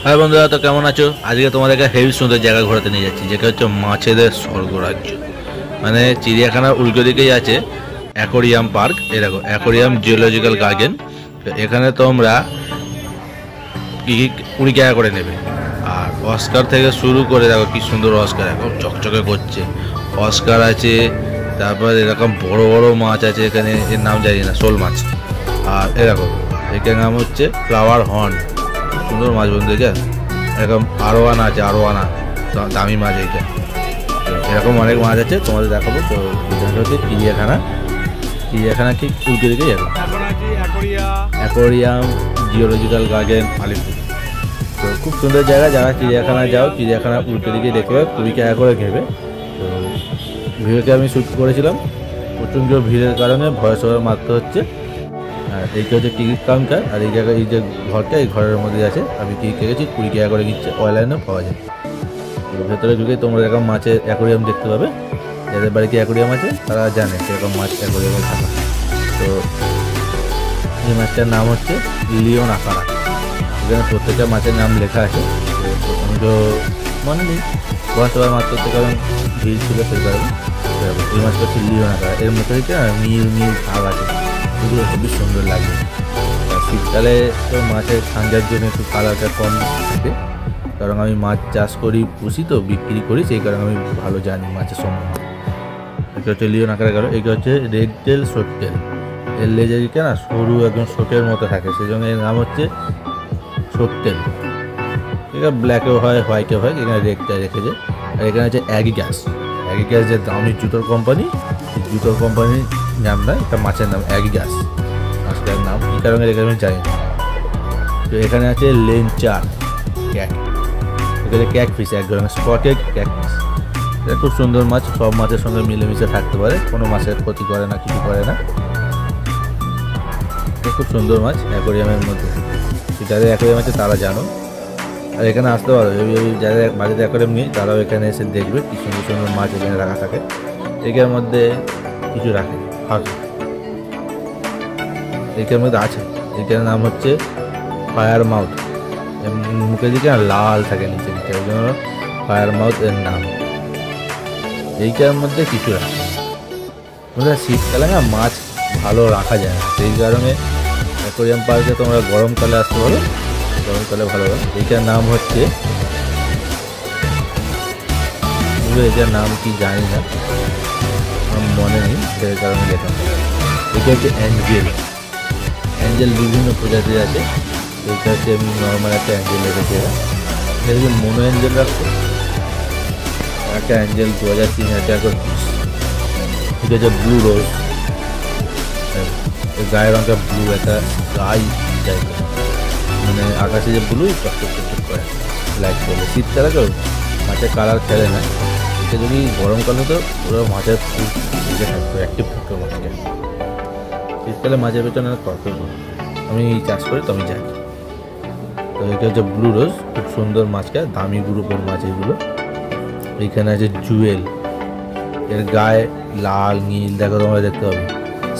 হ্যাঁ বন্ধুরা, তো কেমন আছো? আজকে তোমাদেরকে হেভি সুন্দর জায়গা ঘোরাতে নিয়ে যাচ্ছি, যেটা হচ্ছে মাছেদের স্বর্গরাজ্য। মানে চিড়িয়াখানার উল্টো দিকেই আছে অ্যাকোরিয়াম পার্ক। এই দেখো, অ্যাকোরিয়াম জিওলজিক্যাল গার্ডেন। এখানে তোমরা কি 20 টাকা করে নেবে। আর অস্কার থেকে শুরু করে দেখো কি সুন্দর অস্কার, এখন চকচকে করছে। অস্কার আছে, তারপর এরকম বড় বড় মাছ আছে এখানে, এর নাম জানি না, শোল মাছ। আর এরকম এটার নাম হচ্ছে ফ্লাওয়ার হর্ন, সুন্দর মাছ বন্ধু। এটা এরকম আরোয়ানা আছে, আরোয়ানা দামি মাছ। এইটা এরকম অনেক মাছ আছে, তোমাদের দেখাবো। তো এটা হচ্ছে চিড়িয়াখানা, চিড়িয়াখানা ঠিক উল্টো দিকে যাবে অ্যাকোরিয়াম জিওলজিক্যাল গার্ডেন আলিপুর। তো খুব সুন্দর জায়গা, যারা চিড়িয়াখানা যাও চিড়িয়াখানা উল্টো দিকে দেখতে পাবে, 20 টাকা করে ঘেবে। তো ভিডিওতে আমি শ্যুট করেছিলাম, প্রচণ্ড ভিড়ের কারণে ভয়েস ওভার মারতে হচ্ছে। আর এইটা হচ্ছে টিকিট কাউন্টার। আর এই জায়গায় এই যে ঘরটা, এই ঘরের মধ্যে আছে, আমি টিকিট কেটেছি, 20 টাকা করে নিচ্ছে, অনলাইনেও পাওয়া যায়। তো ভেতরে ঢুকে তোমরা এরকম মাছের অ্যাকোরিয়াম দেখতে পাবে। যাদের বাড়িতে অ্যাকোরিয়াম আছে তারা জানে সেরকম মাছ অ্যাকোরিয়ামে থাকা। তো এই মাছটার নাম হচ্ছে লিওন আকারা। এখানে প্রত্যেকটা মাছের নাম লেখা আছে। তো আমি তো মনে নেই, ভয়েস ওভার মারতে হচ্ছে কারণ ভিড় ছিল, সেই কারণে। এই মাছটা হচ্ছে লিওন আকারা। এর মধ্যে হচ্ছে নীল নীল ভাগ আছে, এগুলো খুবই সুন্দর লাগে। শীতকালে তো মাছের ঠান্ডার জন্য একটু কালারটা কম থাকে, কারণ আমি মাছ চাষ করি, পুষি, তো বিক্রি করি, সেই কারণে আমি ভালো জানি মাছের সম্বন্ধে। এটা হচ্ছে লিওন আকারে গেল। এটা হচ্ছে রেড টেল শোট টেল। এর লেজেরিটা না সরু, একদম শোটের মতো থাকে, সেই জন্য এর নাম হচ্ছে শোট টেল। এটা ব্ল্যাকেও হয়, হোয়াইটেও হয়, এখানে রেডটা রেখেছে। আর এখানে আছে অ্যাগিগাস। অ্যাগিগাস যে দামি জুতোর কোম্পানি, জুতোর কোম্পানির নাম নয়, এটা মাছের নাম অ্যাগিগাস, মাছটার নাম এই কারণে এখানে আমি জানি না। তো এখানে আছে লেনচার ক্যাট, এখানে ক্যাট ফিশ, এক ধরনের স্পটেড ক্যাট ফিশ। এটা খুব সুন্দর মাছ, সব মাছের সঙ্গে মিলেমিশে থাকতে পারে, কোনো মাছের ক্ষতি করে না, কিছু করে না। এটা খুব সুন্দর মাছ অ্যাকোরিয়ামের মধ্যে, যাদের অ্যাকোরিয়াম আছে তারা জানো। আর এখানে আসতে পারো, যাদের বাড়িতে অ্যাকোরিয়াম নেই তারাও এখানে এসে দেখবে কি সুন্দর সুন্দর মাছ এখানে রাখা থাকে। এটার মধ্যে কিছু রাখে ফাঁকা, এটার মধ্যে আছে। এটার নাম হচ্ছে ফায়ার মাউথ। মুখের দিকে লাল থাকে, নিচে দিকে, ওই জন্য ফায়ার মাউথ এর নাম। এইটার মধ্যে কিছু রাখে। শীতকালে না মাছ ভালো রাখা যায় না, সেই কারণে অ্যাকোরিয়াম পার্কে তোমরা গরমকালে আসতে পারো, গরমকালে ভালো হবে। এইটার নাম হচ্ছে, এটার নাম কি জানি না, আমার মনে নেই, সেই কারণে লেখা। এটা হচ্ছে অ্যাঞ্জেল। অ্যাঞ্জেল বিভিন্ন প্রজাতির আছে, এইটা হচ্ছে এমনি নর্মাল একটা অ্যাঞ্জেল রেখেছে। এটা হচ্ছে মোনো অ্যাঞ্জেল রাখছে, একটা অ্যাঞ্জেল 2000-3000 টাকা করে পিস। এটা হচ্ছে ব্লু রোজ, গায়ের রঙটা ব্লু, একটা গাই টাইপের, মানে আকাশে যে ব্লু চকচক চকচক করে লাইট করলে। শীতকালে তো মাছের কালার খেলে না, এটা যদি গরমকালে তো পুরো মাছের ফুল দিকে থাকতো, অ্যাক্টিভ থাকতো মাছটা। শীতকালে মাছের পেছনে তর্ক, আমি চাষ করি তো আমি জানি। তো এটা হচ্ছে ব্লু রোজ, খুব সুন্দর মাছটা, দামি গ্রুপের মাছ এগুলো। এইখানে আছে জুয়েল, এর গায়ে লাল নীল, দেখো তোমরা দেখতে পাবে,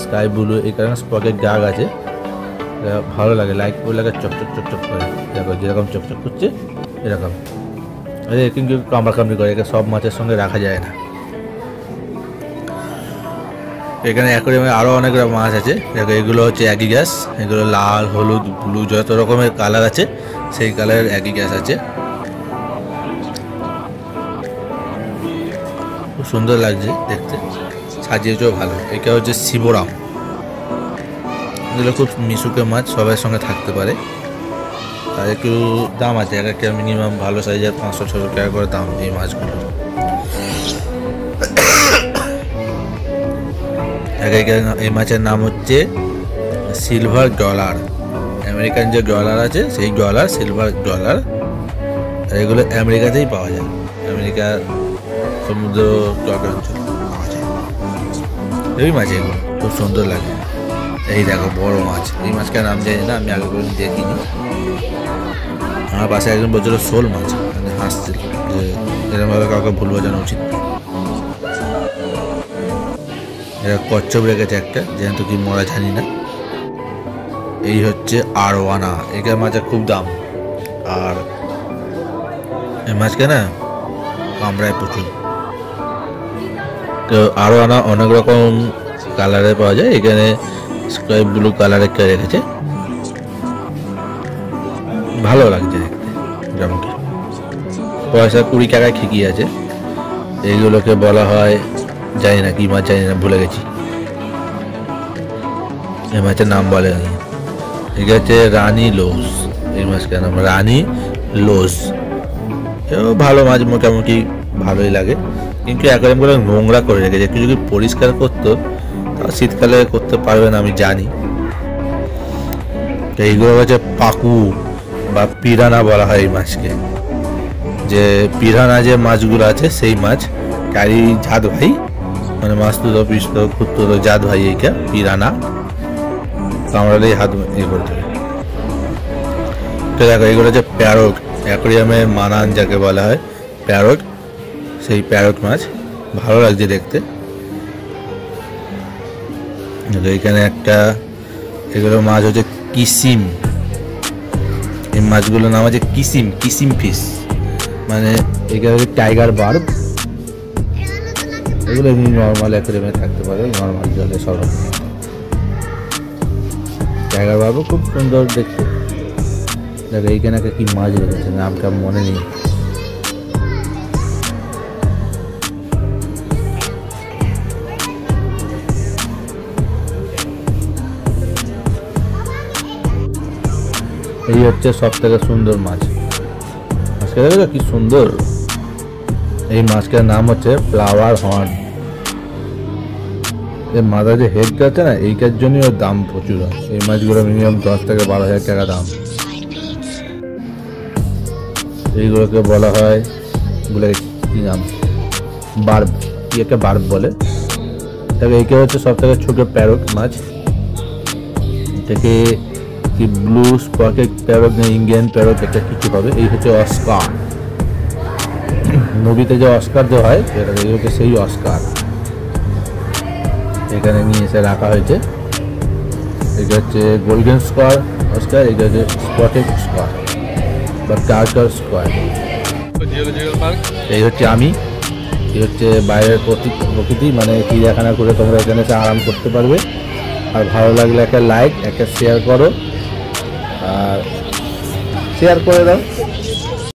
স্কাই ব্লু, এই কারণে স্পটের দাগ আছে, ভালো লাগে, লাইট করে লাগে, চকচক চকচক করে, দেখো যেরকম চকচক করছে এরকম। আরে কিন্তু কামড়াকামড়ি করে, একে সব মাছের সঙ্গে রাখা যায় না। এখানে অ্যাকোরিয়ামে আরও অনেক মাছ আছে, দেখো এগুলো হচ্ছে অ্যাগিগাস। এগুলো লাল, হলুদ, ব্লু, যত রকমের কালার আছে সেই কালারের অ্যাগিগাস আছে, খুব সুন্দর লাগছে দেখতে, সাজিয়েছেও ভালো। এটা হচ্ছে শিবরাম। এগুলো খুব মিশুকে মাছ, সবার সঙ্গে থাকতে পারে। আর একটু দাম আছে, এক একটা মিনিমাম ভালো সাইজের 500-600 টাকা করে দাম এই মাছগুলো। এই মাছের নাম হচ্ছে সিলভার ডলার। আমেরিকান যে ডলার আছে সেই ডলার, সিলভার ডলার। আর এগুলো আমেরিকাতেই পাওয়া যায়, আমেরিকার সমুদ্র তট অঞ্চল পাওয়া যায় এই মাছ। এগুলো খুব সুন্দর লাগে। এই দেখো বড় মাছ, এই মাছটার নাম জানি না, আমি আগে করে দেখিনি। আমার পাশে একজন বলছিল শোল মাছ, মানে হাসছিল যে এরকমভাবে কাউকে ভুল বোঝানো উচিত। এরা কচ্ছপ রেখেছে একটা, যেহেতু কি মরা জানি না। এই হচ্ছে আরওয়ানা, এটার মাছের খুব দাম। আর এই মাছকে না কামড়ায় প্রচুর। তো আরও অনেক রকম কালারে পাওয়া যায়, এখানে স্কাই ব্লু কালারের কে রেখেছে, ভালো লাগছে দেখতে। যেমন পয়সা 20 টাকায় ঠিকই আছে। এইগুলোকে বলা হয়, জানি না কি মাছ, জানি না, ভুলে গেছি। এই মাছের নাম বলে ঠিক আছে, রানী লোস। এই মাছটার নাম রানী লোস। এও ভালো মাছ, মোটামুটি ভালোই লাগে, কিন্তু অ্যাকোয়ারিয়ামগুলো নোংরা করে রেখেছে। একটু যদি পরিষ্কার করতো, তাও শীতকালে করতে পারবে না আমি জানি। এইগুলো হচ্ছে পাকু বা পিরানা বলা হয় এই মাছকে। যে পিরানা যে মাছগুলো আছে সেই মাছ, ক্যারি জাত ভাই, মানে মাছ তুলো পিস খুঁড়তো জাত ভাই, এইটা পিরানা। কামড়ালেই হাত করতে হবে। তো দেখো এগুলো হচ্ছে প্যারট, অ্যাকোয়ারিয়ামে মানান যাকে বলা হয় প্যারট, সেই প্যারট মাছ ভালো লাগছে দেখতে। এখানে একটা, এগুলো মাছ হচ্ছে কিসিম। এই মাছগুলোর নাম হচ্ছে কিসিম, কিসিম ফিশ, মানে এগুলো হচ্ছে টাইগার বার্ব। এগুলো এমনি নর্মাল অ্যাকোয়ারিয়ামে থাকতে পারে, নর্মাল জলে সব। টাইগার বার্বও খুব সুন্দর দেখতে। দেখো এইখানে একটা কি মাছ রেখেছে, নামটা মনে নেই। এই হচ্ছে সব থেকে সুন্দর মাছ। মাছটা দেখো কি সুন্দর। এই মাছটার নাম হচ্ছে ফ্লাওয়ার হর্ন। এই মাথার যে হেডটা আছে না, এইটার জন্যই ওর দাম প্রচুর হয়। এই মাছগুলো মিনিমাম 10 থেকে 12,000 টাকা দাম। এইগুলোকে বলা হয়, বলে কি নাম, বার্ব, কি একটা বার্ব বলে। তবে এইটা হচ্ছে সব থেকে ছোট প্যারট মাছ। এটাকে কি ব্লু স্পটেড প্যারট না ইন্ডিয়ান প্যারট একটা কিছু হবে। এই হচ্ছে অস্কার, নদীতে যে অস্কার দেওয়া হয় সেটা, এই হচ্ছে সেই অস্কার। এখানে নিয়ে এসে রাখা হয়েছে। এটা হচ্ছে গোল্ডেন স্কোয়ার অস্কার, এটা হচ্ছে স্পটেড স্কোয়ার বা টার্টার স্কোয়ার। এই হচ্ছে আমি, এই হচ্ছে বাইরের প্রকৃতি, মানে চিড়িয়াখানা করে তোমরা এখানে এসে আরাম করতে পারবে। আর ভালো লাগলে একটা লাইক, একটা শেয়ার করো, আর শেয়ার করে দাও।